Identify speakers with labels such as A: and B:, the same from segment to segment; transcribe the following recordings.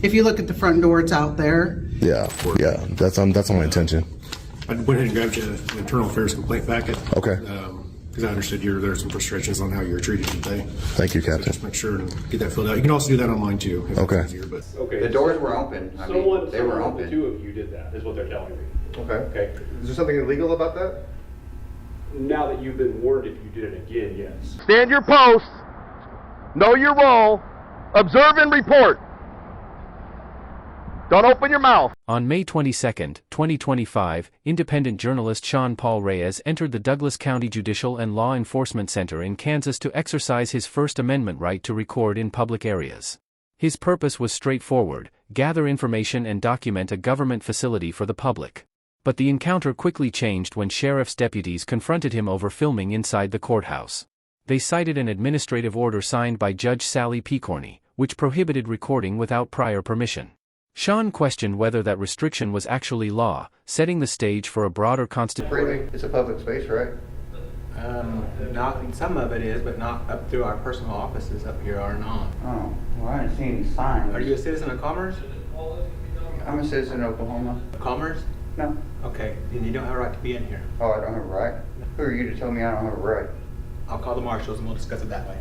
A: If you look at the front door, it's out there.
B: Yeah, that's my intention.
C: I went ahead and grabbed you an internal affairs complaint packet.
B: Okay.
C: Because I understood there were some frustrations on how you were treated today.
B: Thank you, Captain.
C: Just make sure and get that filled out. You can also do that online too. If
B: Okay.
C: It's easier, but
D: Okay.
E: The doors were open. I mean, they were open.
D: The two of you did that, is what they're telling me.
F: Okay.
D: Okay.
F: Is there something illegal about that?
D: Now that you've been warned, if you did it again, yes.
G: Stand your post. Know your role. Observe and report. Don't open your mouth.
H: On May 22, 2025, independent journalist Sean Paul Reyes entered the Douglas County Judicial and Law Enforcement Center in Kansas to exercise his First Amendment right to record in public areas. His purpose was straightforward: gather information and document a government facility for the public. But the encounter quickly changed when sheriff's deputies confronted him over filming inside the courthouse. They cited an administrative order signed by Judge Sally Picorni, which prohibited recording without prior permission. Sean questioned whether that restriction was actually law, setting the stage for a broader constitution.
E: It's a public space, right?
I: Not, some of it is, but not up through our personal offices up here are not.
E: Oh, well, I didn't see any signs.
I: Are you a citizen of Commerce?
E: I'm a citizen of Oklahoma.
I: Commerce?
E: No.
I: Okay, then you don't have a right to be in here.
E: Oh, I don't have a right? Who are you to tell me I don't have a right?
I: I'll call the marshals and we'll discuss it that way.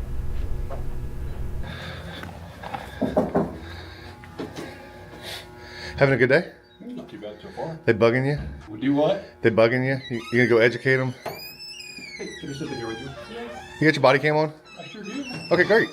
F: Having a good day?
D: Not too bad so far.
F: They bugging you?
D: We'll do what?
F: They bugging you? You gonna go educate them?
D: Hey, can I sit here with you?
F: You got your body cam on?
D: I sure do.
F: Okay, great.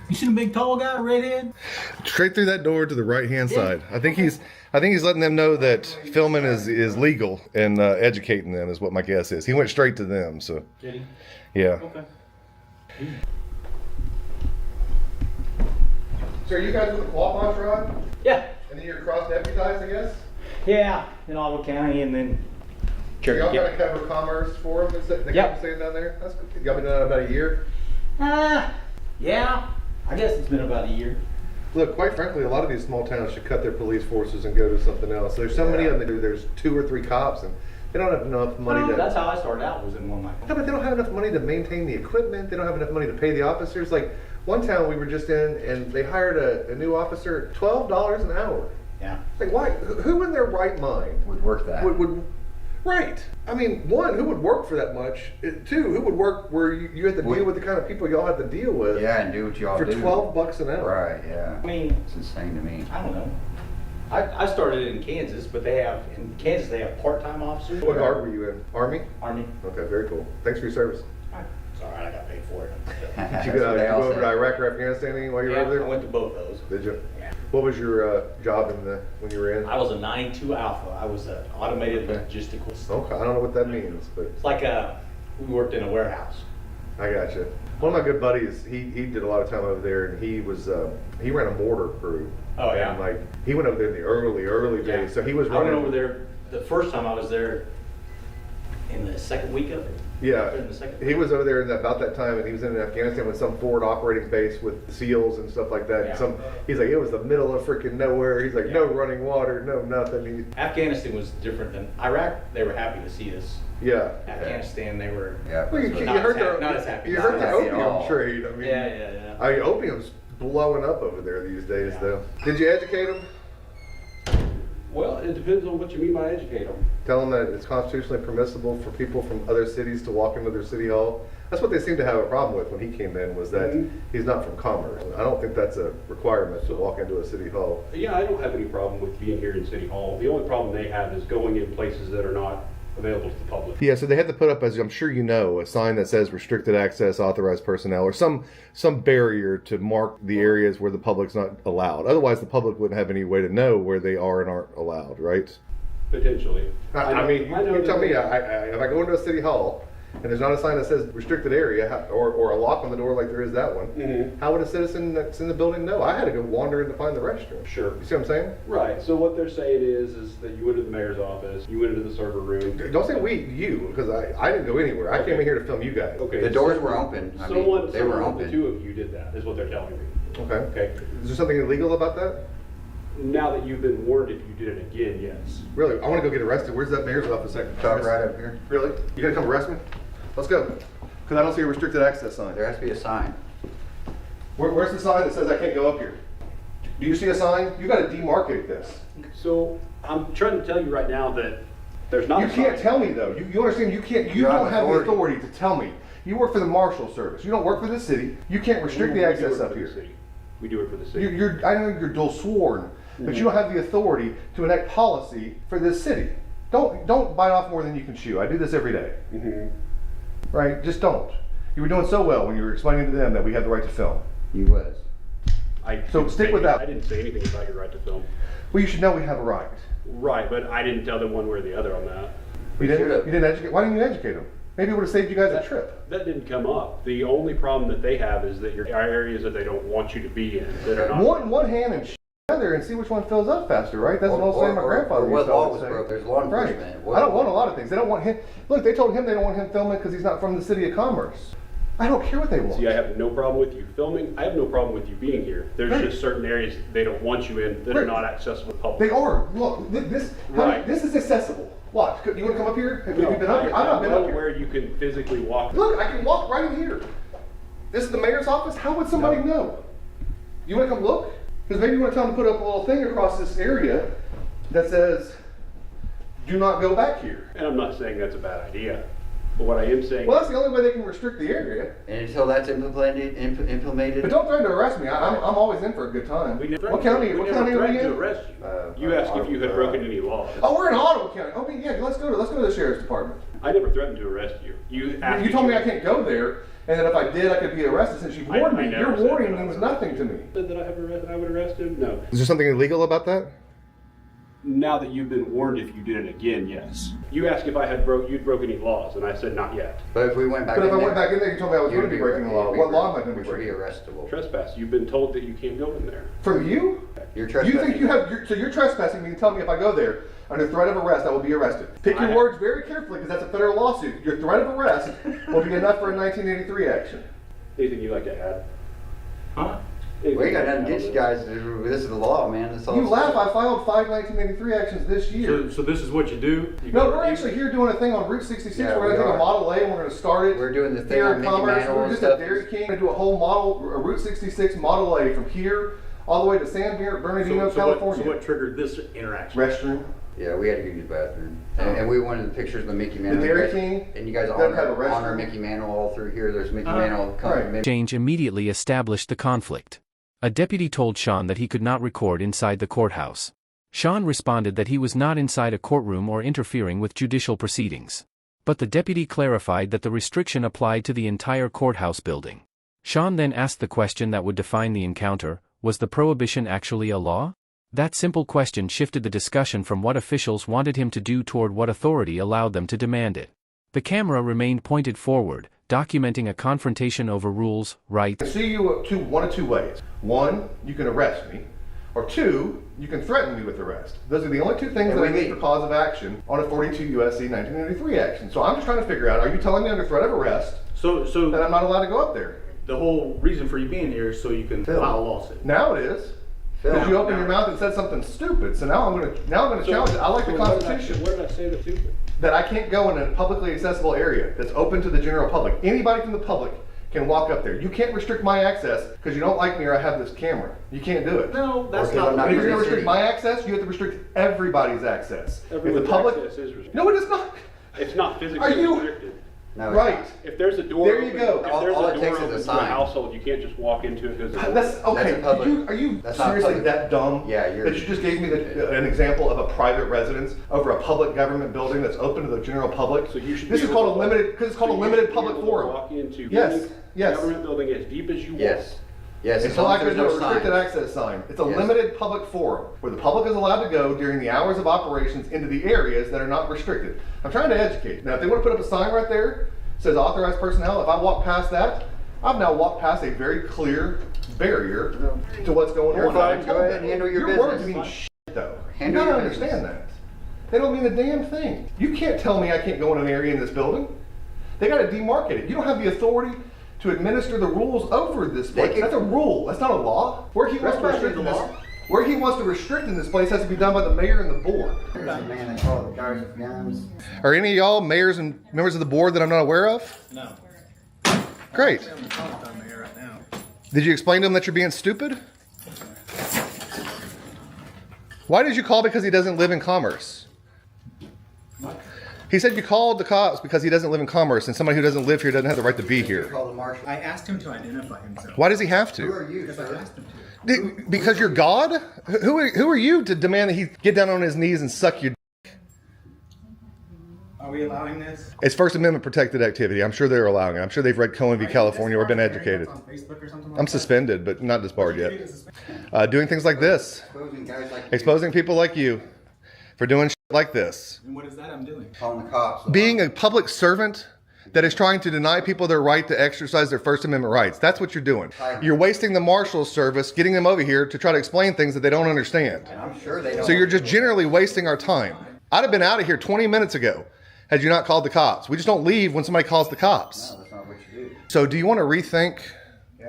I: You see the big tall guy, redhead?
F: Straight through that door to the right-hand side. I think he's letting them know that filming is legal and educating them is what my guess is. He went straight to them, so.
D: Did he?
F: Yeah.
D: Okay.
F: So are you guys with the Quapaw tribe?
I: Yeah.
F: And then you're cross-deputized, I guess?
I: Yeah, in Ottawa County and then
F: So y'all kind of cover commerce for them, the
I: Yep.
F: saying down there? That's good. Y'all been doing that about a year?
I: Yeah, I guess it's been about a year.
F: Look, quite frankly, a lot of these small towns should cut their police forces and go to something else. There's so many of them that there's 2 or 3 cops, and they don't have enough money to.
I: That's how I started out, was in one like.
F: No, but they don't have enough money to maintain the equipment. They don't have enough money to pay the officers. Like one town we were just in, and they hired a new officer, $12 an hour.
I: Yeah.
F: Like why? Who in their right mind
E: Would work that.
F: would right? I mean, one, who would work for that much? 2, who would work where you had to deal with the kind of people y'all had to deal with?
E: Yeah, and do what y'all
F: for
E: do.
F: $12 an hour.
E: Right, yeah.
I: I mean,
E: It's insane to me.
I: I don't know. I started in Kansas, but in Kansas they have part-time officers.
F: What guard were you in? Army?
I: Army.
F: Okay, very cool. Thanks for your service.
I: It's all right, I got paid for it.
F: Did you go over to Iraq or Afghanistan while you were
I: Yeah,
F: over there?
I: I went to both those.
F: Did you?
I: Yeah.
F: What was your job when you were in?
I: I was a 9-2 Alpha. I was an automated logistical.
F: Okay, I don't know what that means, but
I: It's like we worked in a warehouse.
F: I got you. One of my good buddies, he did a lot of time over there, and he ran a mortar crew.
I: Oh, yeah.
F: And like he went over there in the early days, so he was
I: I
F: running.
I: went over there the first time I was there in the second week of it.
F: Yeah,
I: In the second
F: he was over there about that time, and he was in Afghanistan with some forward operating base with SEALs and stuff like that.
I: Yeah.
F: He's like, it was the middle of freaking nowhere. He's like, no running water, no nothing.
I: Afghanistan was different than Iraq. They were happy to see us.
F: Yeah.
I: Afghanistan, they were.
E: Yeah.
F: Well, you
I: Not
F: heard
I: as happy.
F: you
I: Not
F: heard
I: as
F: the
E: happy at
F: opium
E: all.
F: trade. I mean,
I: Yeah.
F: I mean, opium's blowing up over there these days,
I: Yeah.
F: though. Did you educate them?
D: Well, it depends on what you mean by educate them.
F: Tell them that it's constitutionally permissible for people from other cities to walk into their city hall. That's what they seem to have a problem with when he came in, was that he's not from Commerce. I don't think that's a requirement to walk into a city hall.
D: Yeah, I don't have any problem with being here in City Hall. The only problem they have is going in places that are not available to the public.
F: Yeah, so they had to put up, as I'm sure you know, a sign that says restricted access, authorized personnel, or some barrier to mark the areas where the public's not allowed. Otherwise, the public wouldn't have any way to know where they are and aren't allowed, right?
D: Potentially.
F: I mean, you tell me, if I go into a city hall and there's not a sign that says restricted area or a lock on the door like there is that one, how would a citizen that's in the building know? I had to go wander in to find the restroom.
D: Sure.
F: You see what I'm saying?
D: Right, so what they're saying is that you went to the mayor's office, you went into the server room.
F: Don't say you, because I didn't go anywhere. I came in here to film you guys.
D: Okay.
E: The doors were open. I mean, they were
D: someone of
E: open.
D: the two of you did that, is what they're telling me.
F: Okay.
D: Okay.
F: Is there something illegal about that?
D: Now that you've been warned, if you did it again, yes.
F: Really? I want to go get arrested. Where's that mayor's office at?
E: Talk right up here.
F: Really? You gonna come arrest me? Let's go. Because I don't see a restricted access sign.
E: There has to be a sign.
F: Where's the sign that says I can't go up here? Do you see a sign? You got to demarcate this.
D: So I'm trying to tell you right now that there's not.
F: You can't tell me though. You understand? You can't. You don't have the authority to tell me. You work for the Marshal Service. You don't work for the city. You can't restrict the access up here.
D: We do it for the city.
F: I know you're dual sworn, but you don't have the authority to enact policy for this city. Don't bite off more than you can chew. I do this every day. Right? Just don't. You were doing so well when you were explaining to them that we have the right to film.
E: You was.
F: So stick with that.
D: I didn't say anything about your right to film.
F: Well, you should know we have a right.
D: Right, but I didn't tell them one way or the other on that.
F: You didn't educate. Why didn't you educate them? Maybe it would have saved you guys a trip.
D: That didn't come up. The only problem that they have is that your areas that they don't want you to be in that are not.
F: One hand and the other and see which one fills up faster, right? That's an old saying my grandfather used to always say.
E: There's law enforcement.
F: Right. I don't want a lot of things. They don't want him. Look, they told him they don't want him filming because he's not from the city of Commerce. I don't care what they want.
D: See, I have no problem with you filming. I have no problem with you being here. There's just certain areas they don't want you in that are not accessible to the public.
F: They are. Look, this is accessible. What? You want to come up here? Have you been up here? I've not been up here.
D: Where you can physically walk.
F: Look, I can walk right in here. This is the mayor's office. How would somebody know? You want to come look? Because maybe you want to tell them to put up a little thing across this area that says, "Do not go back here."
D: And I'm not saying that's a bad idea. But what I am saying.
F: Well, that's the only way they can restrict the area.
E: And until that's implemented.
F: But don't threaten to arrest me. I'm always in for a good time. What county are we in?
D: To arrest you. You asked if you had broken any laws.
F: Oh, we're in Ottawa County. Oh, yeah. Let's go to the sheriff's department.
D: I never threatened to arrest you. You
F: told me I can't go there, and that if I did, I could be arrested. Since you warned me, your warning means nothing to me.
D: Said that I would arrest him? No.
F: Is there something illegal about that?
D: Now that you've been warned, if you did it again, yes. You asked if you'd broke any laws, and I said not yet.
E: But if we went back
F: But if I went back in there, you told me I was going to be breaking the law. What law am I going to be breaking?
E: Which would be arrestable.
D: Trespass. You've been told that you can't go in there.
F: From you?
E: You're trespassing.
F: You think you have? So you're trespassing me and tell me if I go there under threat of arrest, I will be arrested. Pick your words very carefully because that's a federal lawsuit. Your threat of arrest will be enough for a 1983 action.
D: Anything you'd like to add?
I: Huh?
E: We ain't got nothing against you guys. This is the law, man. That's all.
F: You laugh. I filed 5 1983 actions this year.
C: So this is what you do?
F: No, we're actually here doing a thing on Route 66.
E: Yeah,
F: we're going to take a Model A and we're going to start it.
E: We're doing the thing
F: here
E: on
F: in
E: Mickey
F: Commerce.
E: Mantle
F: We're
E: and
F: just
E: stuff.
F: at Dairy King. We're going to do a whole Route 66 Model A from here all the way to San Bernardino, California.
C: So what triggered this interaction?
F: Restroom.
E: Yeah, we had to go use the bathroom. And we wanted the pictures of the Mickey Mantle.
F: The Dairy King.
E: And you guys
F: doesn't have a
E: honor
F: restroom.
E: Mickey Mantle all through here. There's Mickey Mantle.
F: Right.
H: Exchange immediately established the conflict. A deputy told Sean that he could not record inside the courthouse. Sean responded that he was not inside a courtroom or interfering with judicial proceedings. But the deputy clarified that the restriction applied to the entire courthouse building. Sean then asked the question that would define the encounter: was the prohibition actually a law? That simple question shifted the discussion from what officials wanted him to do toward what authority allowed them to demand it. The camera remained pointed forward, documenting a confrontation over rules, rights.
F: I see you one of two ways. One, you can arrest me, or two, you can threaten me with arrest. Those are the only two things that I need for cause of action on a 42 U.S.C. 1983 action. So I'm just trying to figure out, are you telling me under threat of arrest
C: So
F: that I'm not allowed to go up there?
C: the whole reason for you being here is so you can file a lawsuit.
F: Now it is. Because you opened your mouth and said something stupid. So now I'm going to challenge it. I like the Constitution.
D: What did I say that's stupid?
F: That I can't go in a publicly accessible area that's open to the general public. Anybody from the public can walk up there. You can't restrict my access because you don't like me or I have this camera. You can't do it.
C: No, that's
E: Or 'cause I'm
C: not.
E: not
F: And if you're going to
E: City.
F: restrict my access, you have to restrict everybody's access.
D: Everyone's
F: if the public,
D: access is restricted.
F: no, it is not.
D: It's not physically
F: Are you-
D: restricted.
E: No, it's
F: Right.
D: If there's a door
F: There you
D: open,
F: go.
D: if
E: All-
D: there's
E: all
D: a
E: it
D: door
E: takes is
D: open
E: a
D: to a
E: sign.
D: household, you can't just walk into it because
F: That's okay.
E: That's a public-
F: Are you
E: that's not
F: seriously
E: public.
F: that dumb?
E: Yeah, you're-
F: that you just gave me an example of a private residence over a public government building that's open to the general public.
D: So you should.
F: This
D: be
F: is
D: able
F: called a
D: to-
F: limited because it's called a
D: so you
F: limited
D: should be
F: public
D: able to
F: forum.
D: Walk into
F: Yes,
D: any
F: yes.
D: government building as deep as you want.
E: Yes. Yes. as
F: Until
E: long
F: I
E: as
F: can
E: there's
F: do a
E: no
F: restricted
E: signs.
F: access sign. It's a
E: Yes.
F: limited public forum where the public is allowed to go during the hours of operations into the areas that are not restricted. I'm trying to educate. Now, if they want to put up a sign right there says authorized personnel. If I walk past that, I've now walked past a very clear barrier to what's going
E: You're
F: on.
E: fine.
F: I told
E: Go ahead
F: them.
E: and handle your
F: words
E: business.
F: mean shit, though.
E: Handle
F: you gotta
E: your business.
F: understand that. They don't mean a damn thing. You can't tell me I can't go in an area in this building. They got to demarcate it. You don't have the authority to administer the rules over this place. That's a rule. That's not a law. Where he wants to restrict in this, where he wants to restrict in this place has to be done by the mayor and the board.
E: There's a man that called the guys with guns.
F: Are any of y'all mayors and members of the board that I'm not aware of?
I: No.
F: Great.
I: I'm the telephone mayor right now.
F: Did you explain to him that you're being stupid? Why did you call because he doesn't live in Commerce? He said you called the cops because he doesn't live in Commerce, and somebody who doesn't live here doesn't have the right to be here.
E: Call the marshal.
I: I asked him to identify himself.
F: Why does he have
E: Who are
F: to?
E: you,
I: Because I
E: sir?
I: asked him to.
F: Because you're God? Who are you to demand that he get down on his knees and suck your dick?
I: Are we allowing this?
F: It's First Amendment protected activity. I'm sure they're allowing it. I'm sure they've read Cohen v. California or been educated.
I: On Facebook or something like
F: I'm
I: that?
F: suspended, but not disbarred yet. Doing things like this.
E: Exposing guys like you.
F: Exposing people like you for doing shit like this.
I: And what is that I'm doing?
E: Calling the cops.
F: Being a public servant that is trying to deny people their right to exercise their First Amendment rights. That's what you're doing. You're wasting the Marshals Service, getting them over here to try to explain things that they don't understand.
E: And I'm sure they don't.
F: So you're just generally wasting our time. I'd have been out of here 20 minutes ago had you not called the cops. We just don't leave when somebody calls the cops.
E: No, that's not what you do.
F: So do you want to rethink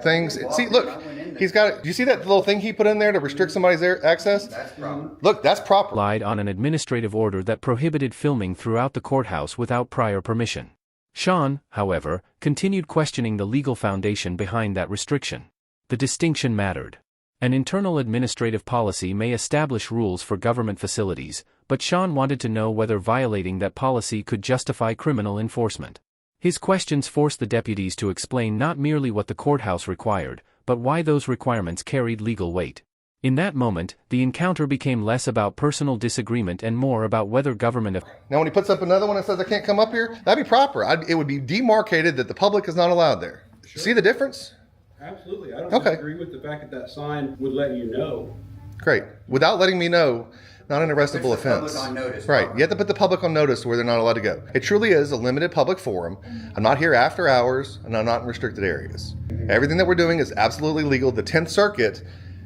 F: things? See, look, he's got, do you see that little thing he put in there to restrict somebody's access?
E: That's proper.
F: Look, that's proper.
H: Relied on an administrative order that prohibited filming throughout the courthouse without prior permission. Sean, however, continued questioning the legal foundation behind that restriction. The distinction mattered. An internal administrative policy may establish rules for government facilities, but Sean wanted to know whether violating that policy could justify criminal enforcement. His questions forced the deputies to explain not merely what the courthouse required, but why those requirements carried legal weight. In that moment, the encounter became less about personal disagreement and more about whether government...
F: Now when he puts up another one that says I can't come up here, that'd be proper. It would be demarcated that the public is not allowed there. See the difference?
D: Absolutely. I don't
F: Okay.
D: disagree with the fact that that sign would let you know.
F: Great. Without letting me know, not an arrestable
E: Puts the public
F: offense.
E: on notice.
F: Right. You have to put the public on notice where they're not allowed to go. It truly is a limited public forum. I'm not here after hours, and I'm not in restricted areas. Everything that we're doing is absolutely legal. The 10th Circuit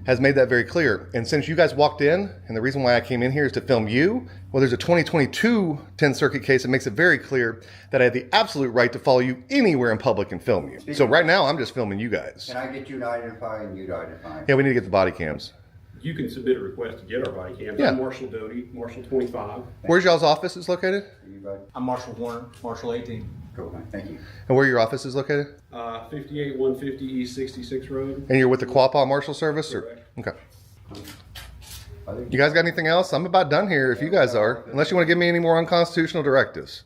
F: has made that very clear. And since you guys walked in, and the reason why I came in here is to film you, well, there's a 2022 10th Circuit case that makes it very clear that I have the absolute right to follow you anywhere in public and film you. So right now, I'm just filming you guys.
E: Can I get you to identify and you to identify?
F: Yeah, we need to get the body cams.
D: You can submit a request to get our body cams.
F: Yeah.
D: I'm Marshall Doty, Marshall 25.
F: Where's y'all's office is located?
E: You, bud?
I: I'm Marshall Warner, Marshall 18.
E: Cool, man. Thank you.
F: And where your office is located?
D: 58 150 East 66 Road.
F: And you're with the Quapaw Marshal Service? Or? Okay. You guys got anything else? I'm about done here if you guys are. Unless you want to give me any more unconstitutional directives.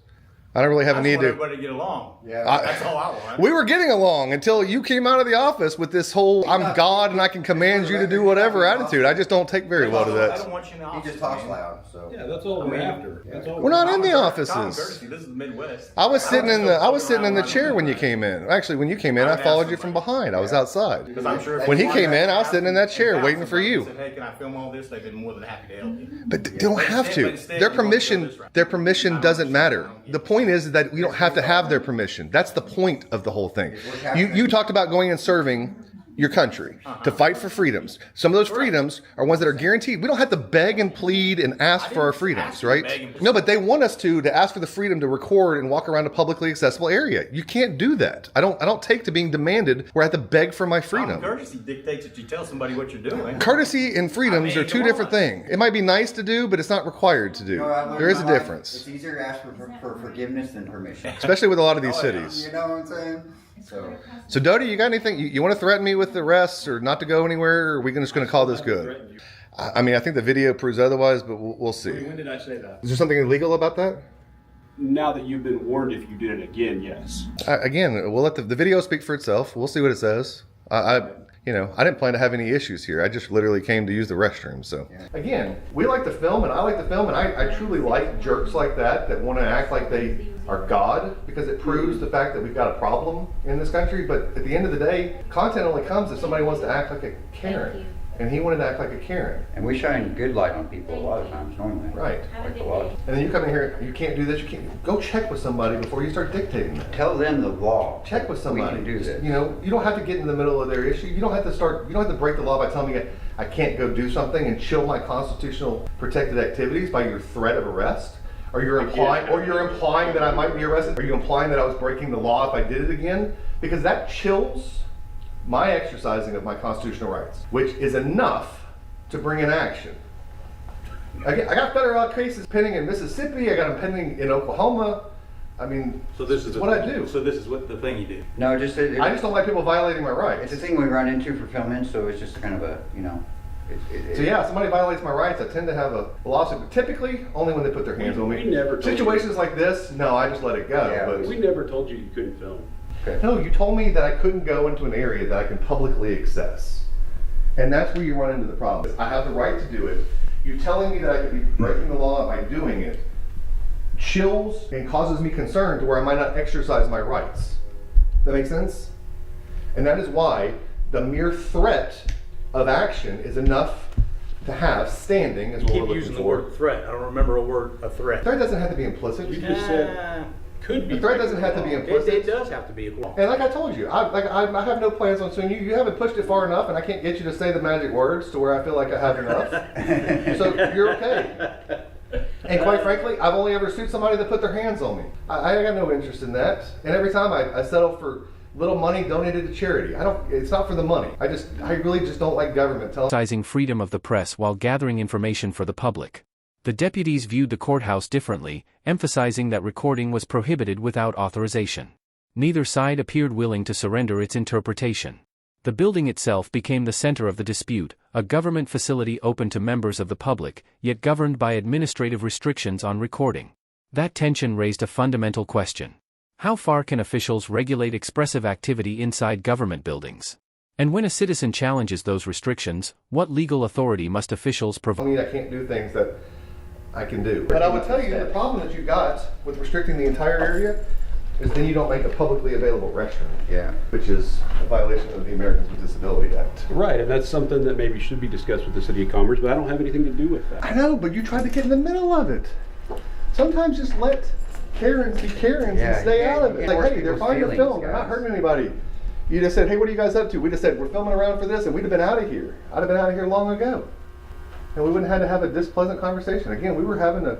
F: I don't really have a need to.
I: everybody to get along.
E: Yeah.
I: That's all I want.
F: We were getting along until you came out of the office with this whole I'm God and I can command you to do whatever attitude. I just don't take very well to
I: I
F: that.
I: don't want you in the
E: He
I: office.
E: just talks
I: man.
E: loud, so.
D: Yeah, that's all we're after. That's all
F: We're not in the
I: Common
F: offices.
I: courtesy. This is the Midwest.
F: I was sitting in the
I: around
F: chair when you came in. Actually, when you came in, I followed you from behind. I was outside.
I: Because I'm sure if
F: When he
I: you
F: came
I: wanted
F: in, I was
I: to
F: sitting in that
I: ask
F: chair
I: them
F: waiting for you.
I: Said, hey, can I film all this? They've been more than happy to help you.
F: But they don't have
I: But
F: to.
I: instead
F: Their
I: you want to go
F: permission,
I: this route.
F: their permission doesn't matter. The point is that we don't have to have their permission. That's the point of the whole thing. You talked about going and serving your country to fight for freedoms. Some of those freedoms are ones that are guaranteed. We don't have to beg and plead and ask for our freedoms, right? No, but they want us to ask for the freedom to record and walk around a publicly accessible area. You can't do that. I don't take to being demanded where I have to beg for my freedom.
I: Courtesy dictates that you tell somebody what you're doing.
F: Courtesy and freedoms are two different things. It might be nice to do, but it's not required to do.
E: No, I learned
F: There is a
E: in life,
F: difference,
E: It's easier to ask for forgiveness than permission.
F: especially with a lot of these cities.
E: You know what I'm saying?
F: So, Doty, you got anything? You want to threaten me with arrests or not to go anywhere, or are we just going to call this good? I mean, I think the video proves otherwise, but we'll see.
D: When did I say that?
F: Is there something illegal about that?
D: Now that you've been warned, if you did it again, yes.
F: Again, we'll let the video speak for itself. We'll see what it says. I didn't plan to have any issues here. I just literally came to use the restroom. So again, we like to film, and I like to film, and I truly like jerks like that want to act like they are God, because it proves the fact that we've got a problem in this country. But at the end of the day, content only comes if somebody wants to act like a Karen. and he wanted to act like a Karen.
E: And we shine good light on people a lot of times, normally.
F: Right.
E: Like a lot.
F: And then you come in here, you can't do this, you can't, go check with somebody before you start dictating that.
E: Tell them the law.
F: Check with somebody.
E: We can do this.
F: You know, you don't have to get in the middle of their issue. You don't have to break the law by telling me I can't go do something and chill my constitutional protected activities by your threat of arrest. Or you're implying that I might be arrested. Are you implying that I was breaking the law if I did it again? Because that chills my exercising of my constitutional rights, which is enough to bring an action. I got federal cases pending in Mississippi. I got them pending in Oklahoma. I mean,
J: So this is
F: what I do.
J: So this is what the thing you do.
E: No,
F: I just don't like people violating my rights.
E: It's a thing we run into for filming, so it's just kind of a, you know.
F: So yeah, if somebody violates my rights, I tend to have a lawsuit. But typically, only when they put their hands on me.
D: We never told
F: Situations like this, no, I just let it go.
E: Yeah,
F: but
D: We never told you you couldn't film.
F: no, you told me that I couldn't go into an area that I can publicly access, and that's where you run into the problem. I have the right to do it. You telling me that I could be breaking the law by doing it chills and causes me concern to where I might not exercise my rights. That makes sense? And that is why the mere threat of action is enough to have standing as
J: You
F: what we're
J: keep
F: looking
J: using the
F: for.
J: word threat. I don't remember a threat.
F: Threat doesn't have to be implicit.
D: You just said could be.
F: The threat doesn't have to be implicit.
J: It does have to be a law.
F: And like I told you, I have no plans on suing you. You haven't pushed it far enough, and I can't get you to say the magic words to where I feel like I have enough. So you're okay. And quite frankly, I've only ever sued somebody that put their hands on me. I got no interest in that. And every time I settle for little money donated to charity. It's not for the money. I really just don't like government telling.
H: Exercising freedom of the press while gathering information for the public. The deputies viewed the courthouse differently, emphasizing that recording was prohibited without authorization. Neither side appeared willing to surrender its interpretation. The building itself became the center of the dispute, a government facility open to members of the public, yet governed by administrative restrictions on recording. That tension raised a fundamental question. How far can officials regulate expressive activity inside government buildings? And when a citizen challenges those restrictions, what legal authority must officials provide?
F: I mean, I can't do things that I can do. But I would tell you, the problem that you got with restricting the entire area is then you don't make a publicly available restroom.
E: Yeah.
F: Which is a violation of the Americans with Disability Act.
D: Right, and that's something that maybe should be discussed with the City of Commerce, but I don't have anything to do with that.
F: I know, but you tried to get in the middle of it. Sometimes just let Karens be Karens and stay out of it. Like, hey, they're fine to film. They're not hurting anybody. You just said, hey, what are you guys up to? We just said, we're filming around for this, and we'd have been out of here. I'd have been out of here long ago. And we wouldn't have had to have a displeasant conversation. Again, we were having a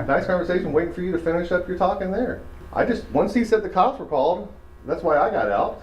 F: nice conversation, waiting for you to finish up your talking there. Once he said the cops were called, that's why I got out.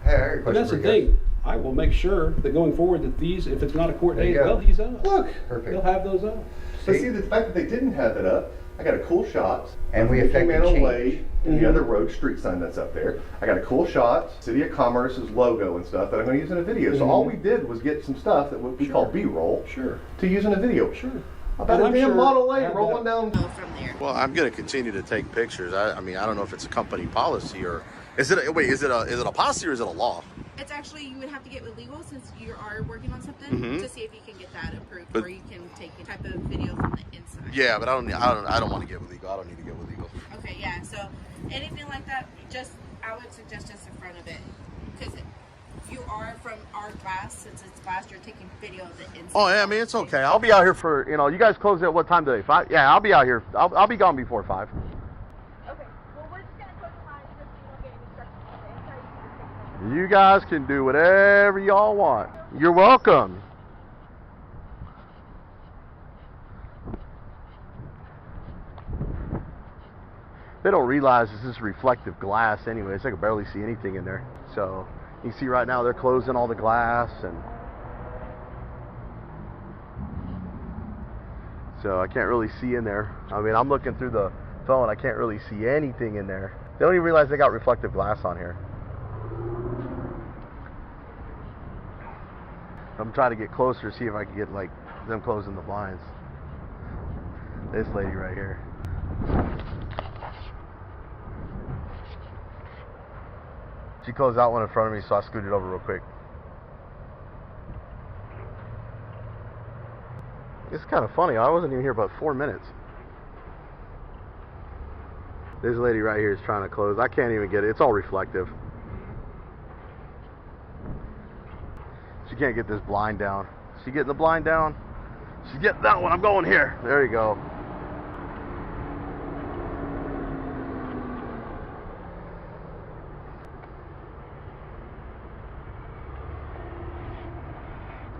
E: Hey,
D: But that's the thing. I will make sure that going forward that these, if it's not a court
E: There you
D: date,
E: go.
D: they'll these up.
F: Look,
E: Perfect.
D: They'll have those up.
F: but see, the fact that they didn't have that up, I got a cool shot.
E: And we
F: of
E: affected
F: Manor
E: change.
F: Way and the other road street sign that's up there. I got a cool shot, City of Commerce's logo and stuff that I'm going to use in a video. So all we did was get some stuff that we call B-roll to use in a video.
D: Sure.
F: About
D: And
F: a
D: I'm
F: damn
D: sure
F: Model A
D: have
F: rolling
D: that.
F: down.
K: Well, I'm going to continue to take pictures. I mean, I don't know if it's a company policy or is it a policy or is it a law?
L: It's actually, you would have to get with legal since you are working on something to see if you can get that approved, or you can take a type of video from the inside.
K: Yeah, but I don't want to get with legal. I don't need to get with legal.
L: Okay, yeah. So anything like that, I would suggest just in front of it, because you are from our glass. Since it's glass, you're taking video of the inside.
K: Oh yeah, I mean it's okay.
G: I'll be out here for, you guys close at what time today? 5? Yeah, I'll be out here. I'll be gone before 5.
L: Okay. Well, we're just gonna close the line just so you don't get any instructions. Okay? That's how you
G: You guys can do whatever y'all want. You're welcome. They don't realize this is reflective glass anyways. They can barely see anything in there. So you can see right now they're closing all the glass, and so I can't really see in there. I mean, I'm looking through the phone. I can't really see anything in there. They don't even realize they got reflective glass on here. I'm trying to get closer to see if I can get like them closing the blinds. This lady right here. She closed out one in front of me, so I scooted over real quick. It's kind of funny. I wasn't even here about 4 minutes. This lady right here is trying to close. I can't even get it. It's all reflective. She can't get this blind down. She getting the blind down? She's getting that one. I'm going here. There you go.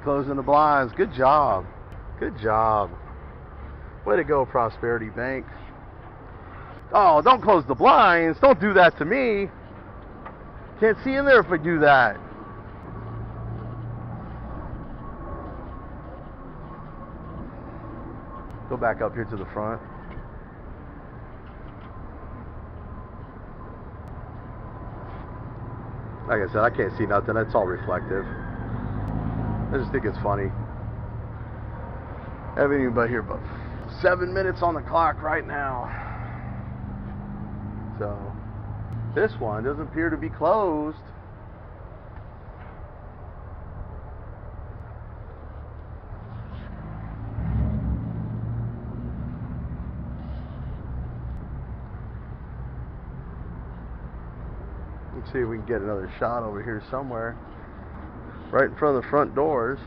G: Closing the blinds. Good job. Good job. Way to go, Prosperity Bank. Oh, don't close the blinds. Don't do that to me. Can't see in there if I do that. Go back up here to the front. Like I said, I can't see nothing. It's all reflective. I just think it's funny. I haven't even been here but 7 minutes on the clock right now. So, this one doesn't appear to be closed. Let's see if we can get another shot over here somewhere. Right in front of the front doors.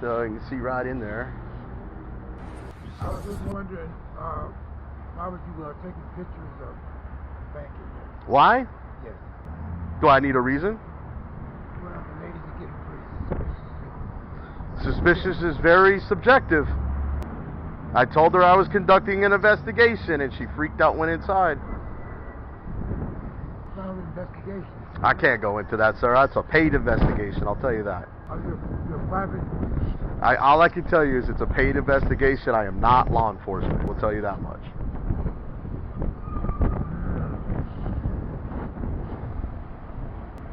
G: So you can see right in there.
M: I was just wondering, why would you taking pictures of banking?
G: Why?
M: Yes.
G: Do I need a reason?
M: Well, the ladies are getting pretty
G: Suspicious is very subjective. I told her I was conducting an investigation and she freaked out, went inside.
M: It's not an investigation.
G: I can't go into that, sir. That's a paid investigation, I'll tell you that.
M: You're private?
G: All I can tell you is it's a paid investigation. I am not law enforcement. We'll tell you that much.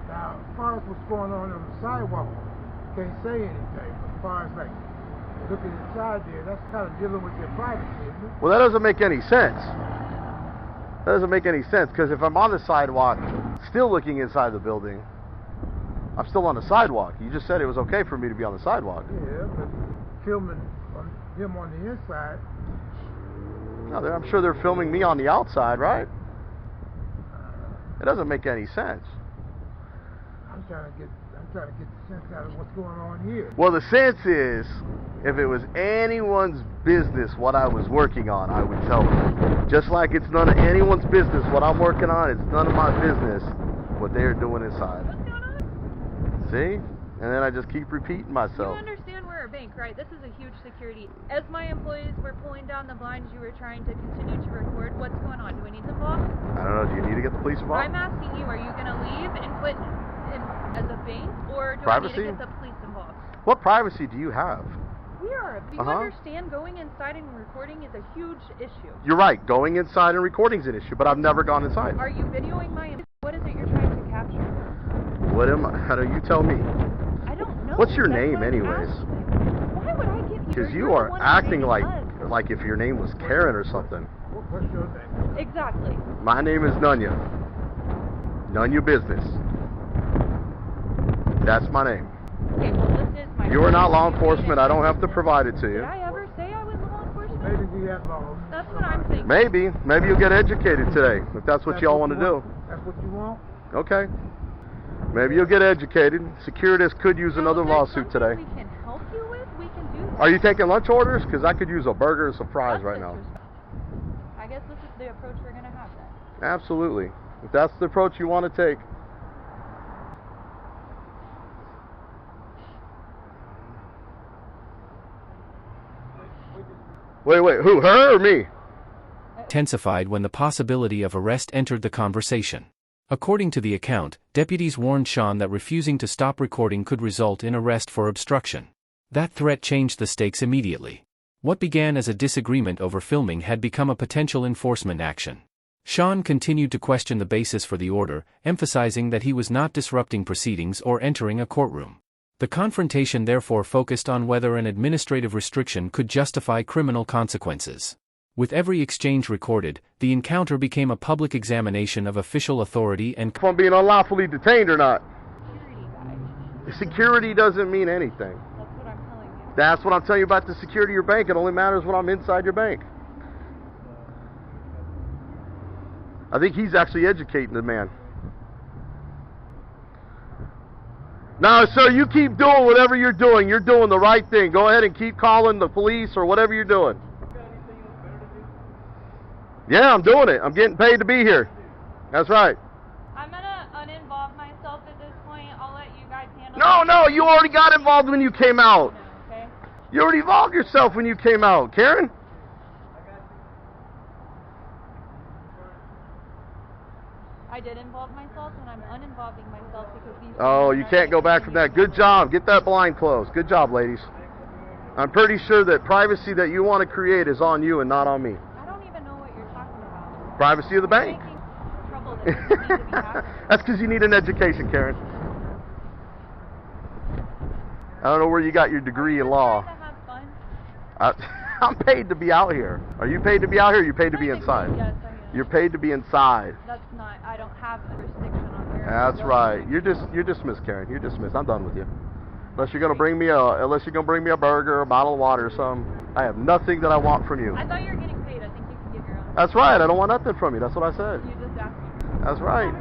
M: Now, as far as what's going on the sidewalk, can't say anything. But as far as like looking inside there, that's kind of dealing with your privacy, isn't it?
G: Well, that doesn't make any sense. That doesn't make any sense, because if I'm on the sidewalk, still looking inside the building, I'm still on the sidewalk. You just said it was okay for me to be on the sidewalk.
M: Yeah, but filming him on the inside.
G: No, I'm sure they're filming me on the outside, right? It doesn't make any sense.
M: I'm trying to get the sense out of what's going on here.
G: Well, the sense is, if it was anyone's business what I was working on, I would tell them. Just like it's none of anyone's business what I'm working on, it's none of my business what they're doing inside.
N: What's going on?
G: See? And then I just keep repeating myself.
N: You understand we're a bank, right? This is a huge security. As my employees were pulling down the blinds, you were trying to continue to record. What's going on? Do we need some involved?
G: I don't know. Do you need to get the police involved?
N: I'm asking you, are you going to leave and quit as a bank, or do
G: Privacy?
N: I need to get the police involved?
G: What privacy do you have?
N: We are. Do you understand going inside and recording is a huge issue?
G: You're right. Going inside and recording is an issue, but I've never gone inside.
N: Are you videoing my... What is it you're trying to capture?
G: What am I? How do you tell me?
N: I don't know.
G: What's your
N: That's
G: name
N: what I'm
G: anyways?
N: asking. Why would I give you...
G: Because you
N: you're the
G: are
N: one
G: acting
N: who
G: like
N: made
G: if your name was Karen or something.
M: What's your name?
N: Exactly.
G: My name is Nunya. Nunya Business. That's my name.
N: Okay, well, this is my...
G: You are not law enforcement. I don't have to provide it to
N: Did
G: you.
N: I ever say I was law enforcement?
M: Maybe we have laws.
N: That's what I'm thinking.
G: Maybe. Maybe you'll get educated today, if that's what y'all want to do.
M: That's what you want?
G: Okay. Maybe you'll get educated. Securitas could use another lawsuit today.
N: We can help you with? We can do that.
G: Are you taking lunch orders? Because I could use a burger and some fries right now.
N: I guess this is the approach we're going to have then.
G: Absolutely. If that's the approach you want to take. Wait, who? Her or me?
H: Intensified when the possibility of arrest entered the conversation. According to the account, deputies warned Sean that refusing to stop recording could result in arrest for obstruction. That threat changed the stakes immediately. What began as a disagreement over filming had become a potential enforcement action. Sean continued to question the basis for the order, emphasizing that he was not disrupting proceedings or entering a courtroom. The confrontation therefore focused on whether an administrative restriction could justify criminal consequences. With every exchange recorded, the encounter became a public examination of official authority and
G: if I'm being unlawfully detained or not.
N: Security guy.
G: Security doesn't mean anything.
N: That's what I'm telling you.
G: That's what I'm telling you about the security of your bank. It only matters when I'm inside your bank. I think he's actually educating the man. No, sir, you keep doing whatever you're doing. You're doing the right thing. Go ahead and keep calling the police or whatever you're doing. Yeah, I'm doing it. I'm getting paid to be here. That's right.
N: I'm gonna uninvolve myself at this point. I'll let you guys handle
G: No,
N: it.
G: no, you already got involved when you came out.
N: Okay.
G: You already involved yourself when you came out, Karen.
N: I did involve myself, and I'm uninvolving myself because these.
G: Oh, you can't go back from that. Good job. Get that blind closed. Good job, ladies. I'm pretty sure that privacy that you want to create is on you and not on me.
N: I don't even know what you're talking about.
G: Privacy of the
N: You're
G: bank.
N: making trouble that doesn't need to be happening.
G: That's because you need an education, Karen. I don't know where you got your degree in law.
N: Trying to have fun.
G: I'm paid to be out here. Are you paid to be out here or are you paid to be inside?
N: Yes, I am.
G: You're paid to be inside.
N: That's not. I don't have a restriction on where.
G: That's right. You're dismissed, Karen. You're dismissed. I'm done with you. Unless you're gonna bring me a burger, or a bottle of water, or something. I have nothing that I want from you.
N: I thought you were getting paid. I think you can give your own.
G: That's right. I don't want nothing from you. That's what I said.
N: You just asked me.
G: That's right.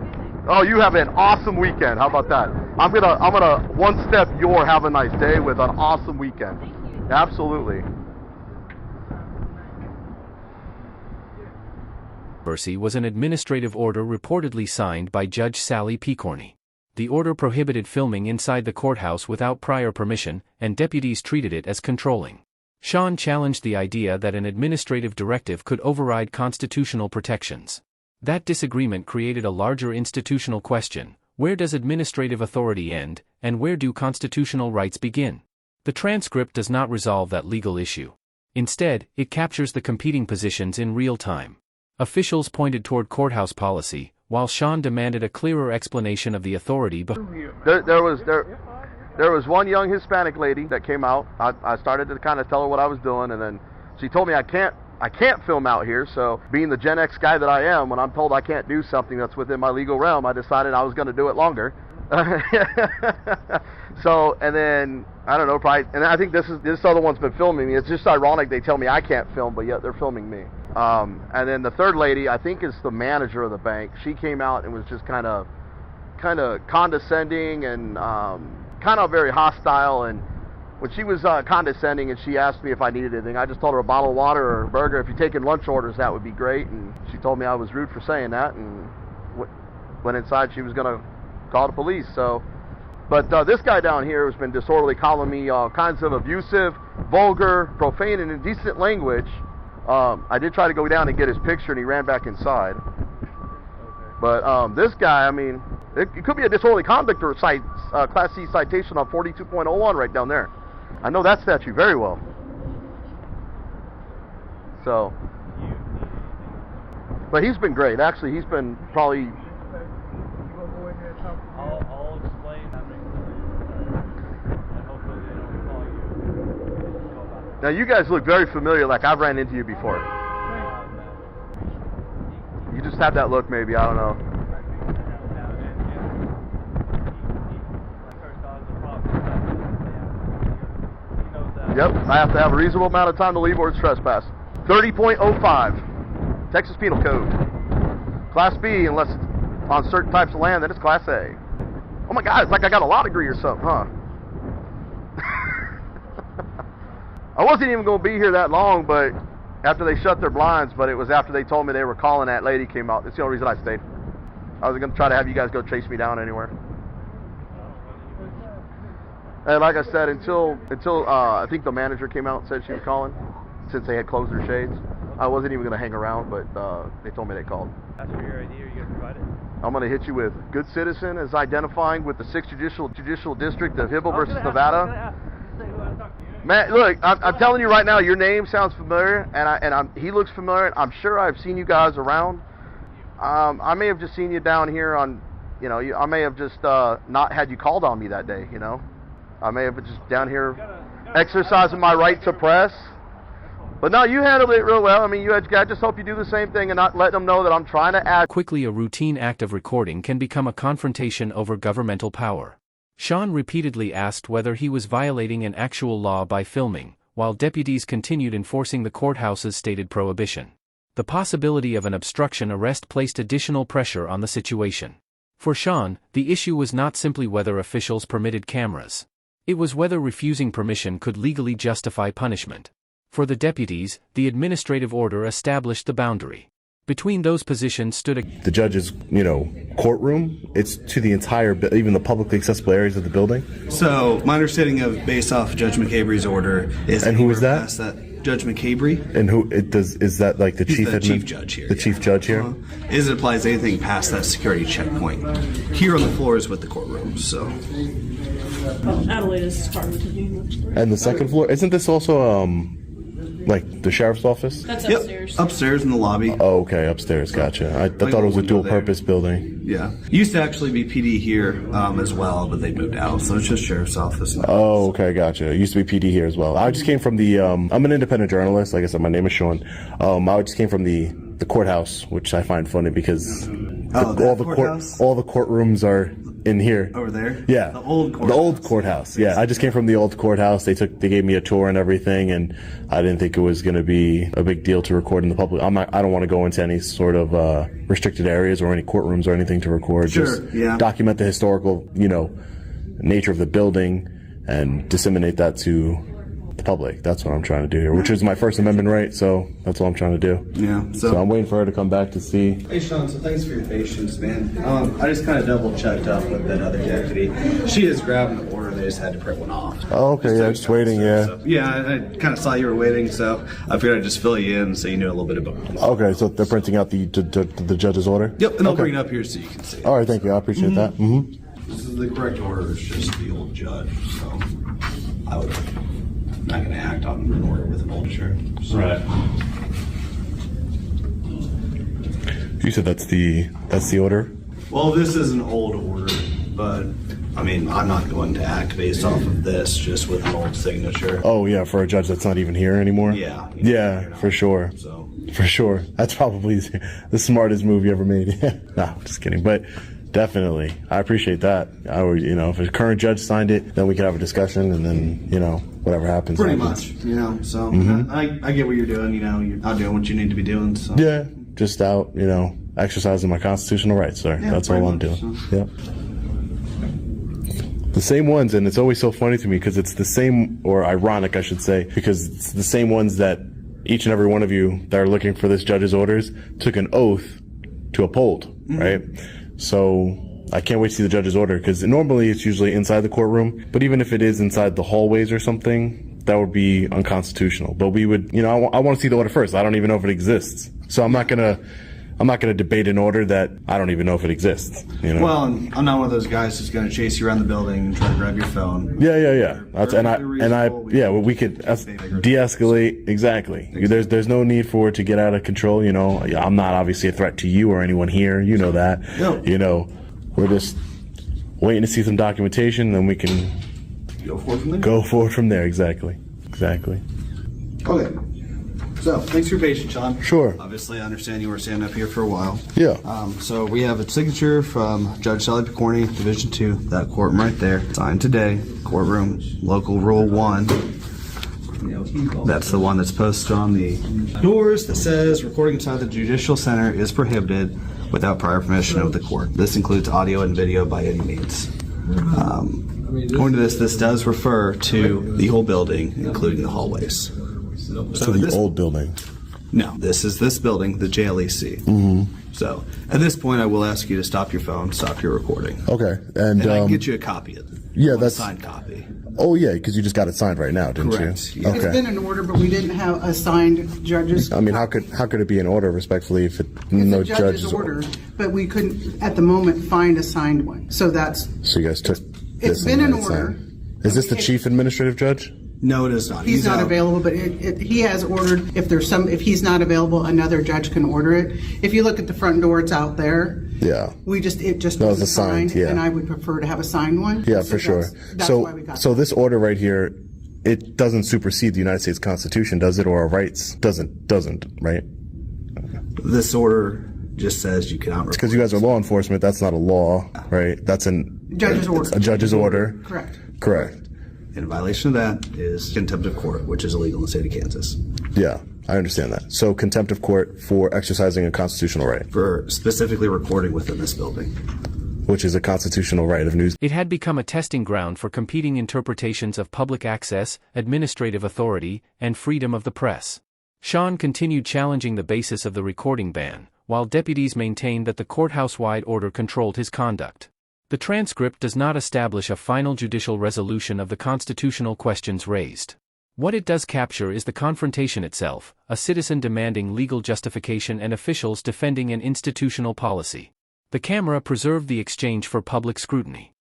G: Oh, you have an awesome weekend. How about that? I'm gonna one step your have a nice day with an awesome weekend.
N: Thank you.
G: Absolutely.
H: Was an administrative order reportedly signed by Judge Sally Picorni. The order prohibited filming inside the courthouse without prior permission, and deputies treated it as controlling. Sean challenged the idea that an administrative directive could override constitutional protections. That disagreement created a larger institutional question: where does administrative authority end, and where do constitutional rights begin? The transcript does not resolve that legal issue. Instead, it captures the competing positions in real time. Officials pointed toward courthouse policy, while Sean demanded a clearer explanation of the authority.
G: There was one young Hispanic lady that came out. I started to kind of tell her what I was doing, and then she told me I can't film out here. So being the Gen X guy that I am, when I'm told I can't do something that's within my legal realm, I decided I was going to do it longer. So, and then I don't know, probably, and I think this other one's been filming me. It's just ironic they tell me I can't film, but yet they're filming me. And then the third lady, I think is the manager of the bank. She came out and was just kind of condescending and kind of very hostile. And when she was condescending and she asked me if I needed anything, I just told her a bottle of water or a burger. If you're taking lunch orders, that would be great. And she told me I was rude for saying that, and went inside. She was going to call the police. So, but this guy down here has been disorderly, calling me all kinds of abusive, vulgar, profane, and indecent language. I did try to go down and get his picture, and he ran back inside. But this guy, I mean, it could be a disorderly conduct or Class C citation on 42.01 right down there. I know that statute very well. So, but he's been great. Actually, he's been probably.
J: I'll explain. And hopefully they don't call you.
G: Now you guys look very familiar, like I've ran into you before. You just have that look, maybe, I don't know. Yep, I have to have a reasonable amount of time to leave or it's trespass. 30.05, Texas Penal Code. Class B, unless it's on certain types of land, then it's Class A. Oh my God, it's like I got a law degree or something, huh? I wasn't even going to be here that long, but after they shut their blinds, but it was after they told me they were calling that lady came out. That's the only reason I stayed. I was going to try to have you guys go chase me down anywhere. And like I said, until I think the manager came out and said she was calling, since they had closed their shades, I wasn't even going to hang around, but they told me they called.
J: That's for your ID. Are you going to provide it?
G: I'm going to hit you with good citizen as identifying with the 6th Judicial District of Hibble versus Nevada. Man, look, I'm telling you right now, your name sounds familiar, and he looks familiar. I'm sure I've seen you guys around. I may have just seen you down here on, I may have just not had you called on me that day, I may have been just down here exercising my right to press. But no, you handled it real well. I mean, I just hope you do the same thing and not let them know that I'm trying to act.
H: Quickly, a routine act of recording can become a confrontation over governmental power. Sean repeatedly asked whether he was violating an actual law by filming, while deputies continued enforcing the courthouse's stated prohibition. The possibility of an obstruction arrest placed additional pressure on the situation. For Sean, the issue was not simply whether officials permitted cameras. It was whether refusing permission could legally justify punishment. For the deputies, the administrative order established the boundary. Between those positions stood
B: the judge's, courtroom. It's to the entire, even the publicly accessible areas of the building.
O: So my understanding of, based off Judge McCabery's order, is
B: and who is that?
O: Past that? Judge McCabery.
B: And who it does? Is that like the chief?
O: The chief judge here.
B: The chief judge here.
O: Is it applies anything past that security checkpoint? Here on the floor is with the courtroom. So.
P: Adelaide is part of the
B: And the second floor, isn't this also like the sheriff's office?
P: That's upstairs.
O: Yep, upstairs in the lobby.
B: Oh, okay, upstairs. Gotcha. I thought it was a dual-purpose building.
O: Yeah, used to actually be PD here as well, but they moved out, so it's just sheriff's office now.
B: Oh, okay, gotcha. It used to be PD here as well. I just came from the. I'm an independent journalist. Like I said, my name is Sean. I just came from the courthouse, which I find funny because all the courtrooms are in here.
O: Over there?
B: Yeah.
O: The old courthouse.
B: The old courthouse. Yeah. I just came from the old courthouse. They gave me a tour and everything, and I didn't think it was going to be a big deal to record in the public. I don't want to go into any sort of restricted areas or any courtrooms or anything to record.
O: Sure.
B: Just
O: yeah.
B: Document the historical, nature of the building and disseminate that to the public. That's what I'm trying to do here, which is my First Amendment right, so that's what I'm trying to do.
O: Yeah.
B: So I'm waiting for her to come back to see.
O: Hey Sean, so thanks for your patience, man. I just kind of double checked up with that other deputy. She is grabbing the order, they just had to print one off.
B: Oh, okay, yeah, just waiting, yeah.
O: So, yeah, I kind of saw you were waiting, so I figured I'd just fill you in so you knew a little bit about it.
B: Okay, so they're printing out the judge's order?
O: Yep, and I'll bring it up here so you can see it.
B: All right, thank you, I appreciate that. Mm-hmm.
O: This is the correct order, it's just the old judge, so I'm not going to act on an order with an old sheriff. So.
D: Right.
B: You said that's the order?
O: Well, this is an old order, but I mean, I'm not going to act based off of this, just with an old signature.
B: Oh yeah, for a judge that's not even here anymore?
O: Yeah.
B: Yeah, for sure.
O: So.
B: For sure. That's probably the smartest move you ever made. No, just kidding. But definitely, I appreciate that. I would, if a current judge signed it, then we could have a discussion, and then, whatever happens.
O: Pretty much, so I get what you're doing, you're not doing what you need to be doing, so.
B: Yeah, just out, exercising my constitutional rights, sir.
O: Yeah,
B: that's all I'm doing. So. Yep. The same ones, and it's always so funny to me because it's the same, or ironic, I should say, because it's the same ones that each and every one of you that are looking for this judge's orders took an oath to uphold, right? So I can't wait to see the judge's order because normally it's usually inside the courtroom, but even if it is inside the hallways or something, that would be unconstitutional. But we would, I want to see the order first. I don't even know if it exists. So I'm not gonna debate an order that I don't even know if it exists.
O: Well, I'm not one of those guys who's going to chase you around the building and try to grab your phone.
B: Yeah. We could de-escalate. Exactly. There's no need for it to get out of control. I'm not obviously a threat to you or anyone here. You know that.
O: No.
B: We're just waiting to see some documentation, then we can go forward from there. Exactly.
O: Okay. So, thanks for your patience, Sean.
B: Sure.
O: Obviously, I understand you were standing up here for a while.
B: Yeah.
O: So, we have a signature from Judge Sally Picorni, Division 2, that courtroom right there. Signed today. Courtroom, Local Rule 1. That's the one that's posted on the doors that says, recording inside the Judicial Center is prohibited without prior permission of the court. This includes audio and video by any means. According to this does refer to the whole building, including the hallways.
B: So the old building?
O: No, this is this building, the JLEC.
B: Mm-hmm.
O: So at this point, I will ask you to stop your phone, stop your recording.
B: Okay,
O: and I can get you a copy of it.
B: Yeah, that's
O: a signed copy.
B: Oh yeah, because you just got it signed right now, didn't
O: Correct.
B: you?
O: Yeah.
B: Okay.
A: It's been an order, but we didn't have assigned judges.
B: I mean, how could it be an order, respectfully, if no
A: It's a judge's order, but we couldn't at the moment find a signed one. So
B: you guys took this.
A: It's been an order.
B: Is this the chief administrative judge?
O: No, it is not.
A: He's not available, but he has ordered. If he's not available, another judge can order it. If you look at the front door, it's out there.
B: Yeah.
A: It just
B: no,
A: was
B: it's signed, yeah.
A: And I would prefer to have a signed one.
B: Yeah, for sure.
A: That's why we got
B: so this order right here, it doesn't supersede the United States Constitution, does it, or our rights? Doesn't, right?
O: This order just says you cannot.
B: Because you guys are law enforcement. That's not a law, right? That's a
A: judge's order.
B: A judge's order.
A: Correct.
O: And a violation of that is contempt of court, which is illegal in the state of Kansas.
B: Yeah, I understand that. So contempt of court for exercising a constitutional right.
O: For specifically recording within this building.
B: which is a constitutional right of news.
H: It had become a testing ground for competing interpretations of public access, administrative authority, and freedom of the press. Sean continued challenging the basis of the recording ban, while deputies maintained that the courthouse-wide order controlled his conduct. The transcript does not establish a final judicial resolution of the constitutional questions raised. What it does capture is the confrontation itself, a citizen demanding legal justification and officials defending an institutional policy. The camera preserved the exchange for public scrutiny.